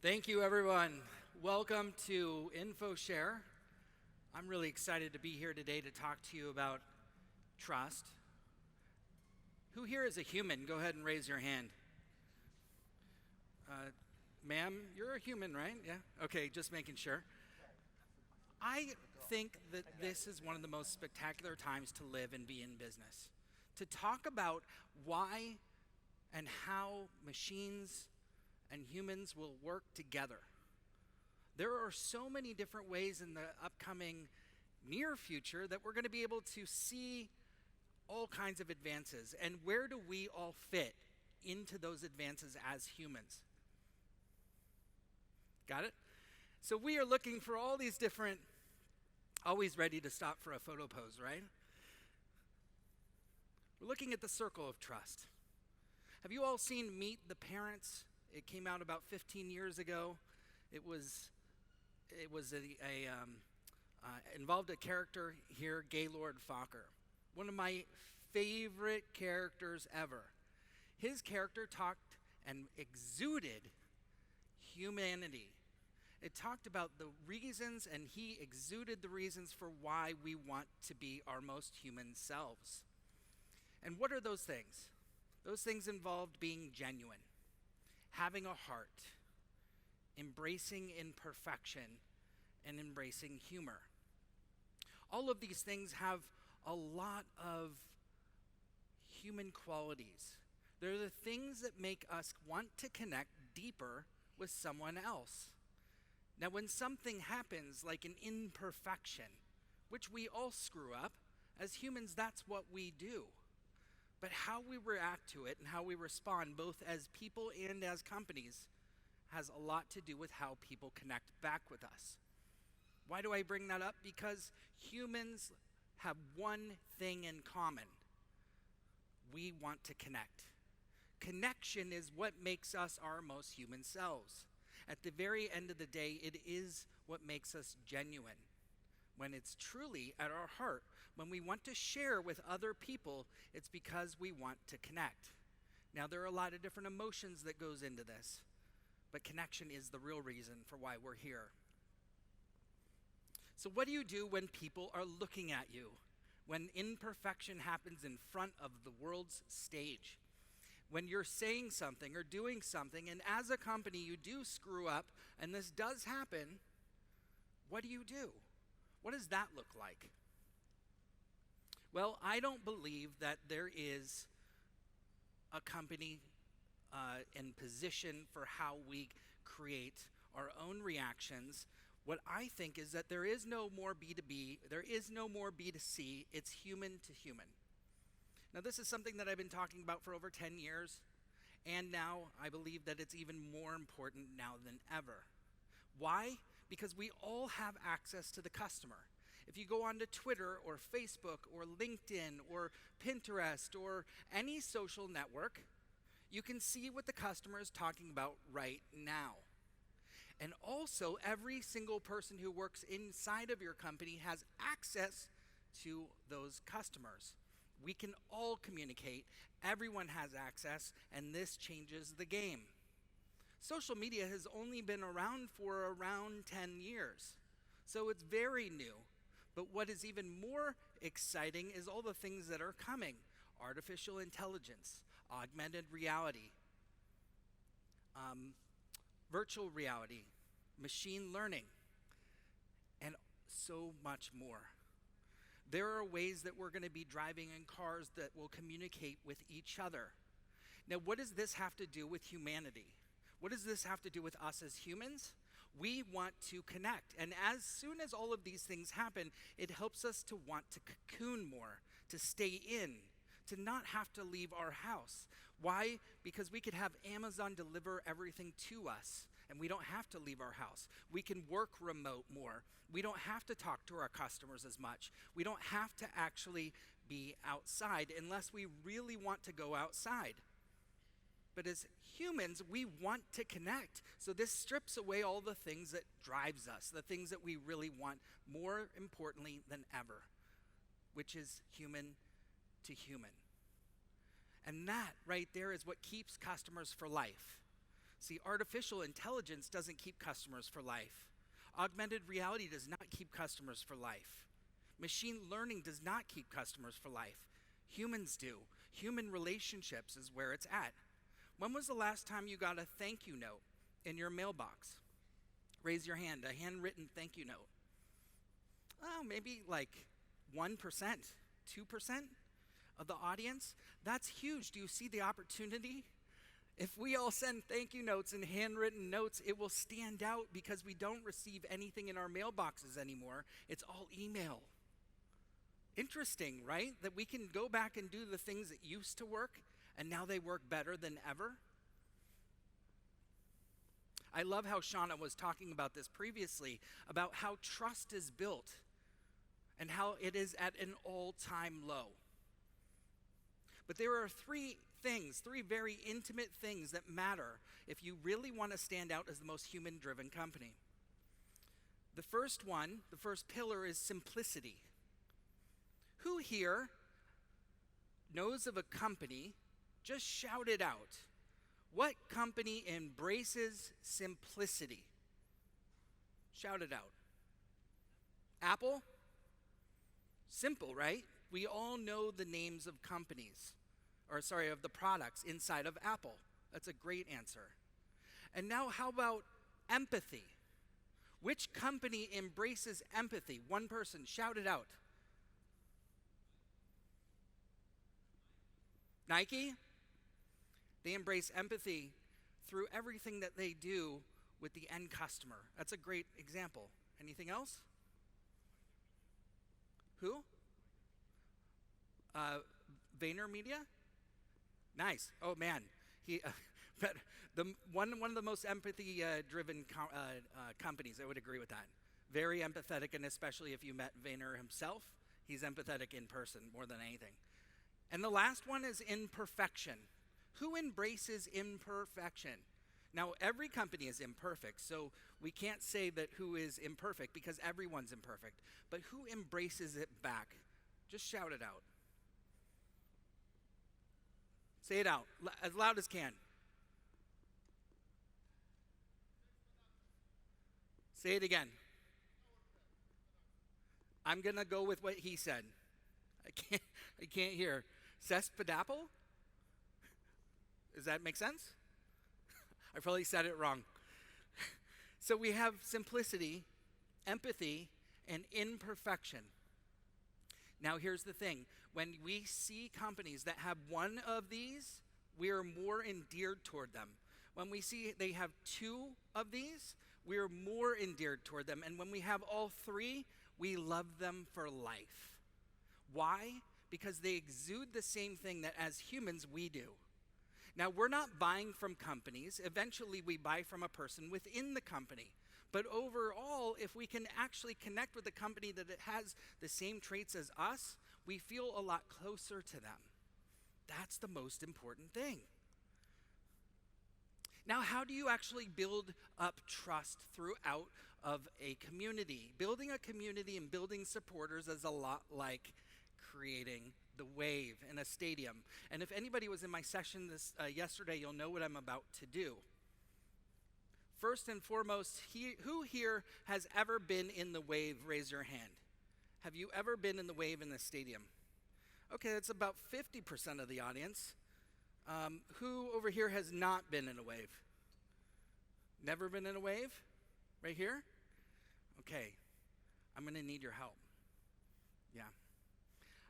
Thank you, everyone. Welcome to Infoshare. I'm really excited to be here today to talk to you about trust. Who here is a human? Go ahead and raise your hand. Ma'am, you're a human, right? Yeah? Okay, just making sure. I think that this is one of the most spectacular times to live and be in business. To talk about why and how machines and humans will work together. There are so many different ways in the upcoming near future that we're going to be able to see all kinds of advances. And where do we all fit into those advances as humans? Got it? So we are looking for all these different, always ready to stop for a photo pose, right? We're looking at the circle of trust. Have you all seen Meet the Parents? It came out about 15 years ago. It involved a character here, Gaylord Fokker, one of my favorite characters ever. His character talked and exuded humanity. It talked about the reasons, and he exuded the reasons for why we want to be our most human selves. And what are those things? Those things involved being genuine, having a heart, embracing imperfection, and embracing humor. All of these things have a lot of human qualities. They're the things that make us want to connect deeper with someone else. Now, when something happens like an imperfection, which we all screw up, as humans, that's what we do. But how we react to it and how we respond, both as people and as companies, has a lot to do with how people connect back with us. Why do I bring that up? Because humans have one thing in common. We want to connect. Connection is what makes us our most human selves. At the very end of the day, it is what makes us genuine. When it's truly at our heart, when we want to share with other people, it's because we want to connect. Now, there are a lot of different emotions that goes into this, but connection is the real reason for why we're here. So what do you do when people are looking at you? When imperfection happens in front of the world's stage? When you're saying something or doing something, and as a company you do screw up, and this does happen, what do you do? What does that look like? Well, I don't believe that there is a company in position for how we create our own reactions. What I think is that there is no more B2B, there is no more B2C, it's human to human. Now, this is something that I've been talking about for over 10 years, and now I believe that it's even more important now than ever. Why? Because we all have access to the customer. If you go onto Twitter or Facebook or LinkedIn or Pinterest or any social network, you can see what the customer is talking about right now. And also, every single person who works inside of your company has access to those customers. We can all communicate, everyone has access, and this changes the game. Social media has only been around for around 10 years, so it's very new. But what is even more exciting is all the things that are coming. Artificial intelligence, augmented reality, virtual reality, machine learning, and so much more. There are ways that we're going to be driving in cars that will communicate with each other. Now, what does this have to do with humanity? What does this have to do with us as humans? We want to connect. And as soon as all of these things happen, it helps us to want to cocoon more, to stay in, to not have to leave our house. Why? Because we could have Amazon deliver everything to us, and we don't have to leave our house. We can work remote more. We don't have to talk to our customers as much. We don't have to actually be outside unless we really want to go outside. But as humans, we want to connect. So this strips away all the things that drives us, the things that we really want more importantly than ever, which is human to human. And that right there is what keeps customers for life. See, artificial intelligence doesn't keep customers for life. Augmented reality does not keep customers for life. Machine learning does not keep customers for life. Humans do. Human relationships is where it's at. When was the last time you got a thank you note in your mailbox? Raise your hand, a handwritten thank you note. Oh, maybe like 1%, 2% of the audience. That's huge. Do you see the opportunity? If we all send thank you notes and handwritten notes, it will stand out because we don't receive anything in our mailboxes anymore. It's all email. Interesting, right? That we can go back and do the things that used to work and now they work better than ever. I love how Shauna was talking about this previously, about how trust is built and how it is at an all-time low. But there are three very intimate things that matter if you really want to stand out as the most human-driven company. The first pillar is simplicity. Who here knows of a company, just shout it out. What company embraces simplicity? Shout it out. Apple? Simple, right? We all know the names of companies, of the products inside of Apple. That's a great answer. And now how about empathy? Which company embraces empathy? One person, shout it out. Nike? They embrace empathy through everything that they do with the end customer. That's a great example. Anything else? Who? VaynerMedia? Nice. Oh man, one of the most empathy-driven companies. I would agree with that. Very empathetic, and especially if you met Vayner himself, he's empathetic in person more than anything. And the last one is imperfection. Who embraces imperfection? Now, every company is imperfect, so we can't say that who is imperfect because everyone's imperfect. But who embraces it back? Just shout it out. Say it out, as loud as can. Say it again. I'm gonna go with what he said. I can't hear. Cespadapple? Does that make sense? I probably said it wrong. So we have simplicity, empathy, and imperfection. Now here's the thing. When we see companies that have one of these, we are more endeared toward them. When we see they have two of these, we are more endeared toward them. And when we have all three, we love them for life. Why? Because they exude the same thing that as humans we do. Now, we're not buying from companies. Eventually, we buy from a person within the company. But overall, if we can actually connect with a company that it has the same traits as us, we feel a lot closer to them. That's the most important thing. Now, how do you actually build up trust throughout of a community? Building a community and building supporters is a lot like creating the wave in a stadium. And if anybody was in my session yesterday, you'll know what I'm about to do. First and foremost, who here has ever been in the wave? Raise your hand. Have you ever been in the wave in the stadium? Okay, that's about 50% of the audience. Who over here has not been in a wave? Never been in a wave? Right here? Okay, I'm gonna need your help. Yeah.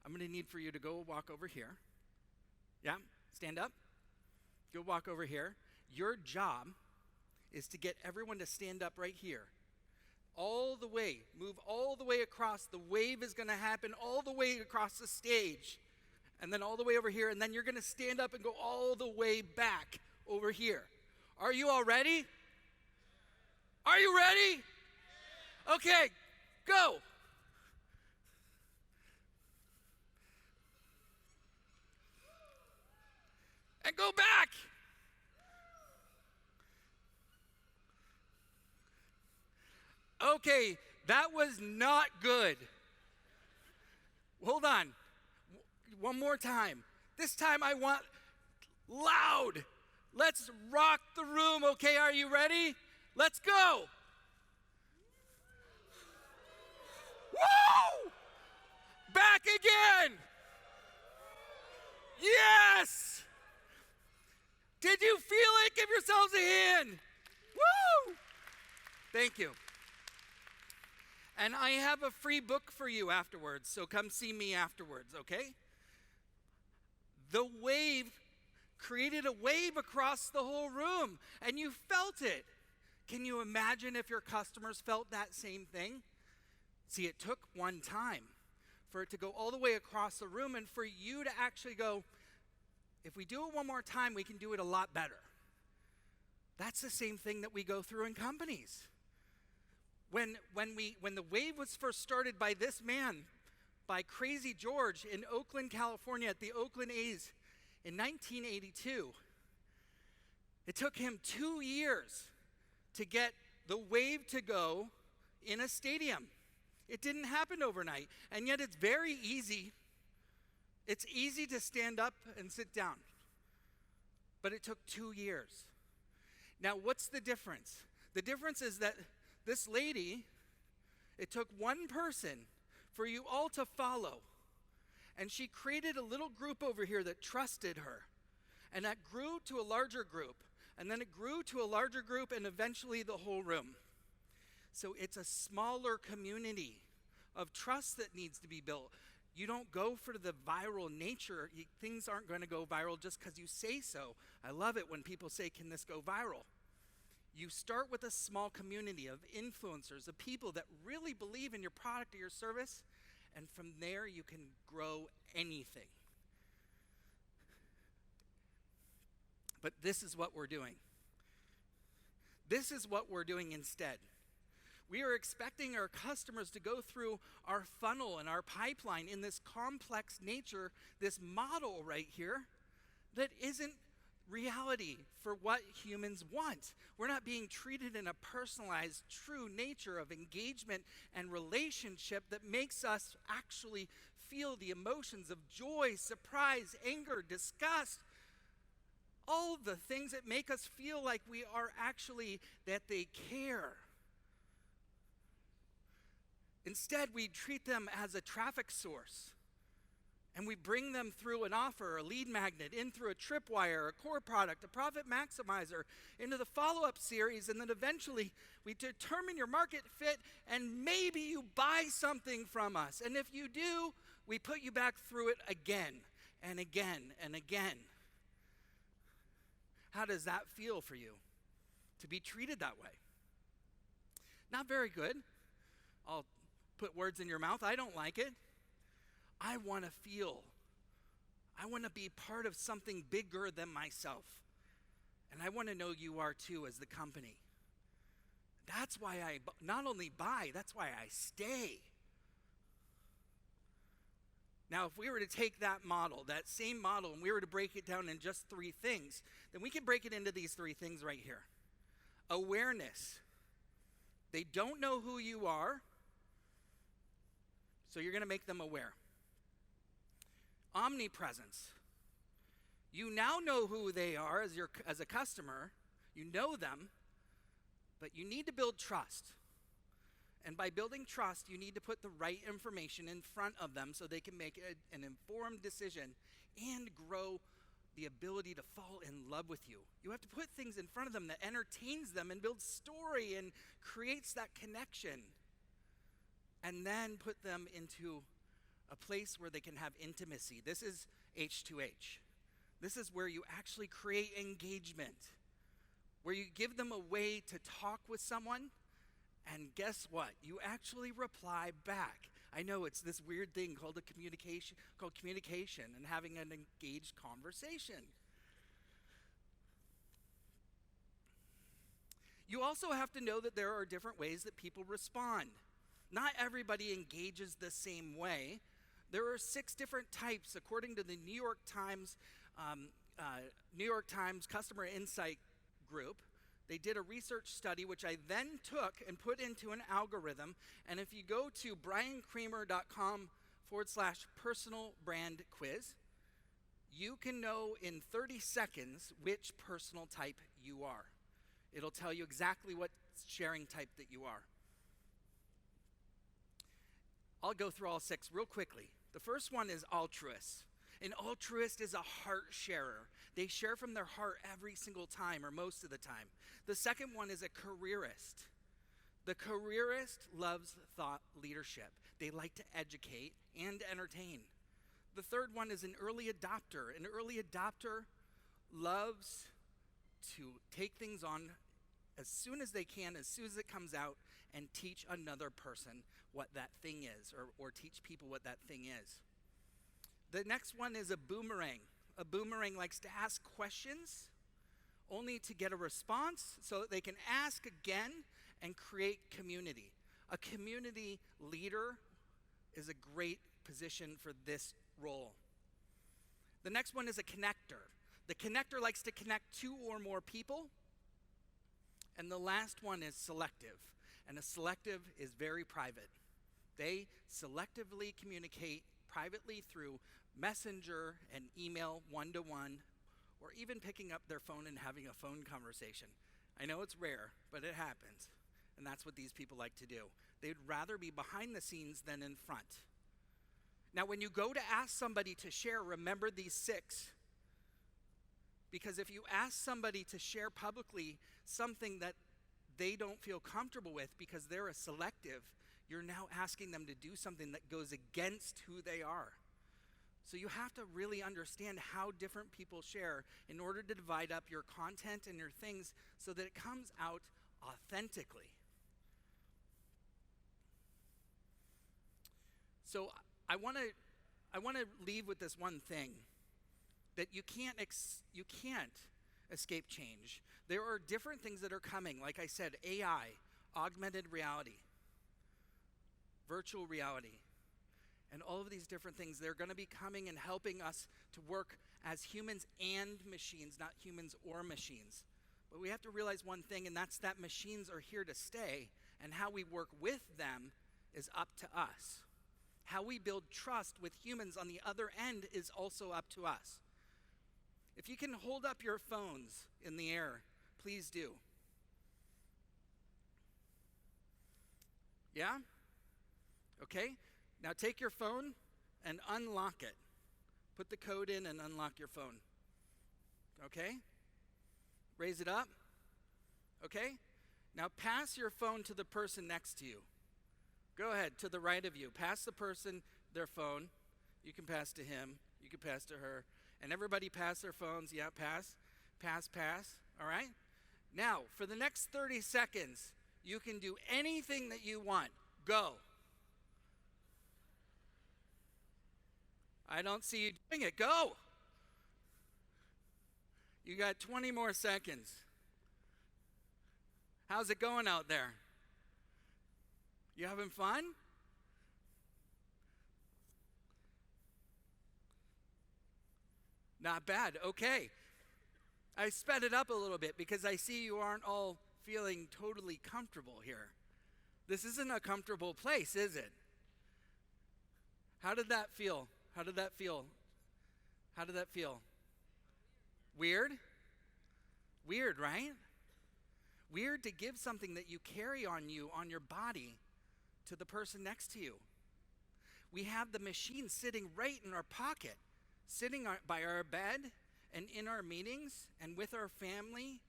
I'm gonna need for you to go walk over here. Yeah, stand up. Go walk over here. Your job is to get everyone to stand up right here. All the way, move all the way across. The wave is gonna happen all the way across the stage. And then all the way over here, and then you're gonna stand up and go all the way back over here. Are you all ready? Are you ready? Okay, go. And go back. Okay, that was not good. Hold on. One more time. This time I want loud, Let's rock the room, okay? Are you ready? Let's go. Woo! Back again. Yes. Did you feel it? Give yourselves a hand. Woo! Thank you. And I have a free book for you afterwards, so come see me afterwards, okay? The wave created a wave across the whole room, and you felt it. Can you imagine if your customers felt that same thing? See, it took one time for it to go all the way across the room and for you to actually go, if we do it one more time, we can do it a lot better. That's the same thing that we go through in companies. When the wave was first started by this man, by Crazy George in Oakland, California at the Oakland A's in 1982, it took him 2 years to get the wave to go in a stadium. It didn't happen overnight, and yet it's very easy. It's easy to stand up and sit down, but it took 2 years. Now, what's the difference? The difference is that this lady, it took one person for you all to follow, and she created a little group over here that trusted her, and that grew to a larger group, and then it grew to a larger group, and eventually the whole room. So it's a smaller community of trust that needs to be built. You don't go for the viral nature. Things aren't going to go viral just because you say so. I love it when people say, can this go viral? You start with a small community of influencers, of people that really believe in your product or your service, and from there you can grow anything. But this is what we're doing. This is what we're doing instead. We are expecting our customers to go through our funnel and our pipeline in this complex nature, this model right here, that isn't reality for what humans want. We're not being treated in a personalized, true nature of engagement and relationship that makes us actually feel the emotions of joy, surprise, anger, disgust, all the things that make us feel like we are actually, that they care. Instead, we treat them as a traffic source, and we bring them through an offer, a lead magnet, in through a tripwire, a core product, a profit maximizer, into the follow-up series, and then eventually we determine your market fit, and maybe you buy something from us. And if you do, we put you back through it again and again and again. How does that feel for you, to be treated that way? Not very good. I'll put words in your mouth. I don't like it. I want to feel. I want to be part of something bigger than myself. And I want to know you are too as the company. That's why I not only buy, that's why I stay. Now, if we were to take that model, that same model, and we were to break it down in just 3 things, then we can break it into these 3 things right here. Awareness. They don't know who you are, so you're going to make them aware. Omnipresence. You now know who they are as a customer. You know them, but you need to build trust. And by building trust, you need to put the right information in front of them so they can make an informed decision and grow the ability to fall in love with you. You have to put things in front of them that entertains them and builds story and creates that connection. And then put them into a place where they can have intimacy. This is H2H. This is where you actually create engagement, where you give them a way to talk with someone, and guess what? You actually reply back. I know it's this weird thing called communication and having an engaged conversation. You also have to know that there are different ways that people respond. Not everybody engages the same way. There are 6 different types according to the New York Times Customer Insight Group. They did a research study, which I then took and put into an algorithm. And if you go to bryankramer.com/personal brand quiz, you can know in 30 seconds which personal type you are. It'll tell you exactly what sharing type that you are. I'll go through all 6 real quickly. The first one is altruist. An altruist is a heart sharer. They share from their heart every single time or most of the time. The second one is a careerist. The careerist loves thought leadership. They like to educate and entertain. The third one is an early adopter. An early adopter loves to take things on as soon as they can, as soon as it comes out, and teach another person what that thing is, or teach people what that thing is. The next one is a boomerang. A boomerang likes to ask questions only to get a response so that they can ask again and create community. A community leader is a great position for this role. The next one is a connector. The connector likes to connect 2 or more people. And the last one is selective. And a selective is very private. They selectively communicate privately through messenger and email, one-to-one, or even picking up their phone and having a phone conversation. I know it's rare, but it happens. And that's what these people like to do. They'd rather be behind the scenes than in front. Now, when you go to ask somebody to share, remember these 6. Because if you ask somebody to share publicly something that they don't feel comfortable with because they're a selective, you're now asking them to do something that goes against who they are. So you have to really understand how different people share in order to divide up your content and your things so that it comes out authentically. So I want to leave with this one thing, that you can't escape change. There are different things that are coming. Like I said, AI, augmented reality, virtual reality, and all of these different things. They're going to be coming and helping us to work as humans and machines, not humans or machines. But we have to realize one thing, and that's that machines are here to stay, and how we work with them is up to us. How we build trust with humans on the other end is also up to us. If you can hold up your phones in the air, please do. Yeah? Okay? Now take your phone and unlock it. Put the code in and unlock your phone. Okay? Raise it up. Okay? Now pass your phone to the person next to you. Go ahead, to the right of you. Pass the person their phone. You can pass to him. You can pass to her. And everybody pass their phones. Yeah, pass. Pass, pass. All right? Now, for the next 30 seconds, you can do anything that you want. Go. I don't see you doing it. Go. You got 20 more seconds. How's it going out there? You having fun? Not bad. Okay. I sped it up a little bit because I see you aren't all feeling totally comfortable here. This isn't a comfortable place, is it? How did that feel? How did that feel? How did that feel? Weird? Weird, right? Weird to give something that you carry on you, on your body, to the person next to you. We have the machine sitting right in our pocket, sitting by our bed and in our meetings and with our family,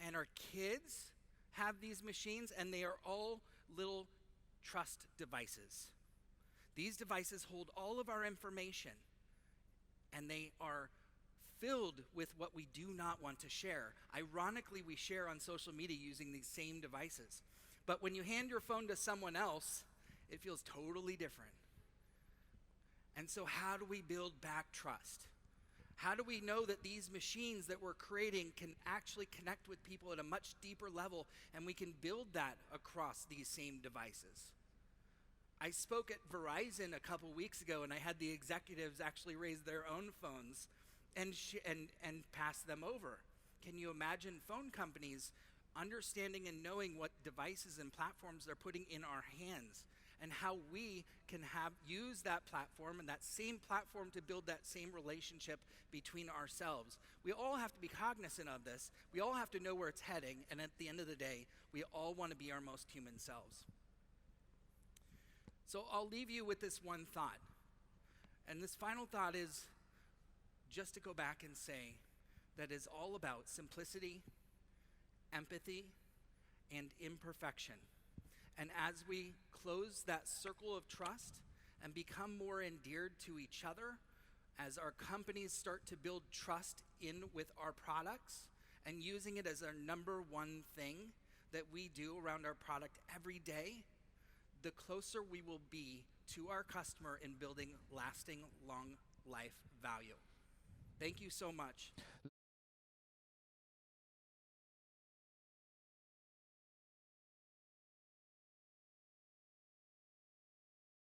and our kids have these machines, and they are all little trust devices. These devices hold all of our information, and they are filled with what we do not want to share. Ironically, we share on social media using these same devices. But when you hand your phone to someone else, it feels totally different. And so how do we build back trust? How do we know that these machines that we're creating can actually connect with people at a much deeper level, and we can build that across these same devices? I spoke at Verizon a couple weeks ago, and I had the executives actually raise their own phones and pass them over. Can you imagine phone companies understanding and knowing what devices and platforms they're putting in our hands and how we can use that platform and that same platform to build that same relationship between ourselves. We all have to be cognizant of this. We all have to know where it's heading, and at the end of the day, we all want to be our most human selves. So I'll leave you with this one thought. And this final thought is just to go back and say that it's all about simplicity, empathy, and imperfection. And as we close that circle of trust and become more endeared to each other, as our companies start to build trust in with our products and using it as our number one thing that we do around our product every day, the closer we will be to our customer in building lasting, long life value. Thank you so much.